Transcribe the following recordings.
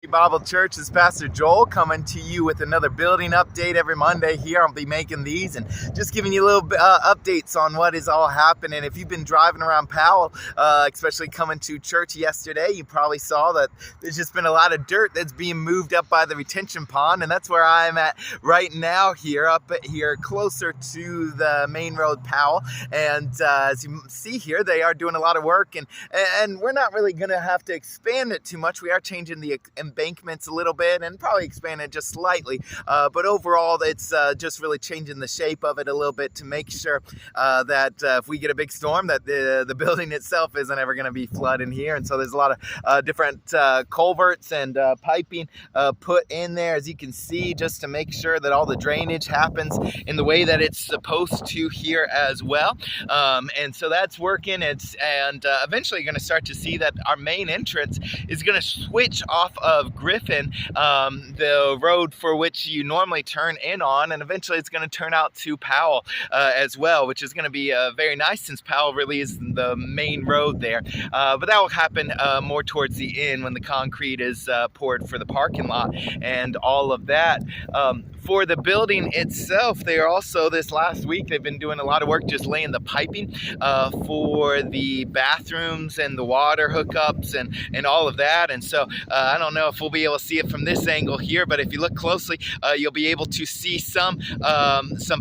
Bible Church. Is Pastor Joel coming to you with another building update every Monday here. I'll be making these and just giving you a little updates on what is all happening. If you've been driving around Powell, especially coming to church yesterday, you probably saw that there's just been a lot of dirt that's being moved up by the retention pond, and that's where I'm at right now here, closer to the main road Powell. And as you see here, they are doing a lot of work, and we're not really going to have to expand it too much. We are changing the embankments a little bit and probably expand it just slightly, but overall it's just really changing the shape of it a little bit to make sure that if we get a big storm that the building itself isn't ever going to be flooding here. And so there's a lot of different culverts and piping put in there, as you can see, just to make sure that all the drainage happens in the way that it's supposed to here as well. And so that's working. Eventually you're going to start to see that our main entrance is going to switch off of Griffin, the road for which you normally turn in on, and eventually it's going to turn out to Powell as well, which is going to be very nice, since Powell really is the main road there. But that will happen more towards the end when the concrete is poured for the parking lot and all of that. For the building itself, they are also, this last week, they've been doing a lot of work just laying the piping for the bathrooms and the water hookups and all of that. And so I don't know if we'll be able to see it from this angle here, but if you look closely, you'll be able to see some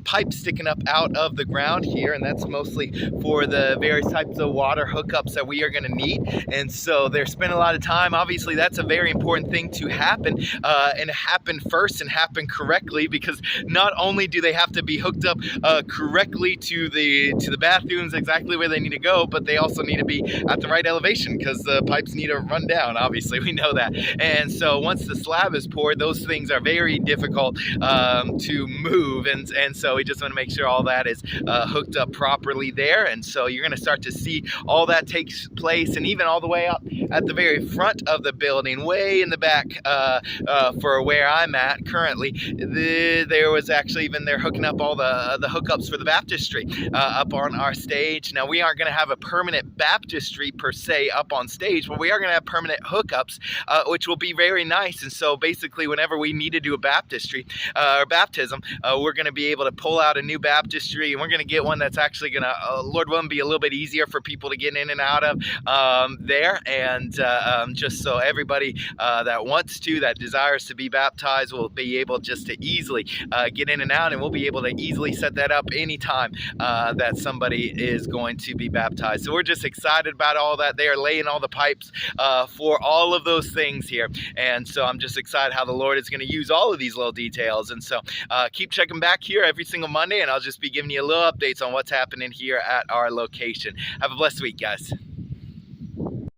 pipes sticking up out of the ground here, and that's mostly for the various types of water hookups that we are going to need. And so they're spending a lot of time. Obviously, that's a very important thing to happen, and happen first and happen correctly, because not only do they have to be hooked up correctly to the bathrooms exactly where they need to go, but they also need to be at the right elevation, because the pipes need to run down. Obviously, we know that. And so once the slab is poured, those things are very difficult to move, and so we just want to make sure all that is hooked up properly there. And so you're going to start to see all that takes place, and even all the way up at the very front of the building, way in the back for where I'm at currently, there was actually even they're hooking up all the hookups for the baptistry up on our stage. Now, we aren't going to have a permanent baptistry per se up on stage, but we are going to have permanent hookups, which will be very nice. And so basically, whenever we need to do a baptistry or baptism, we're going to be able to pull out a new baptistry, and we're going to get one that's actually going to, Lord willing, be a little bit easier for people to get in and out of there. And just so everybody that wants to, that desires to be baptized, will be able just to easily get in and out, and we'll be able to easily set that up anytime that somebody is going to be baptized. So we're just excited about all that. They are laying all the pipes for all of those things here, and so I'm just excited how the Lord is going to use all of these little details. And so keep checking back here every single Monday, and I'll just be giving you a little updates on what's happening here at our location. Have a blessed week, guys.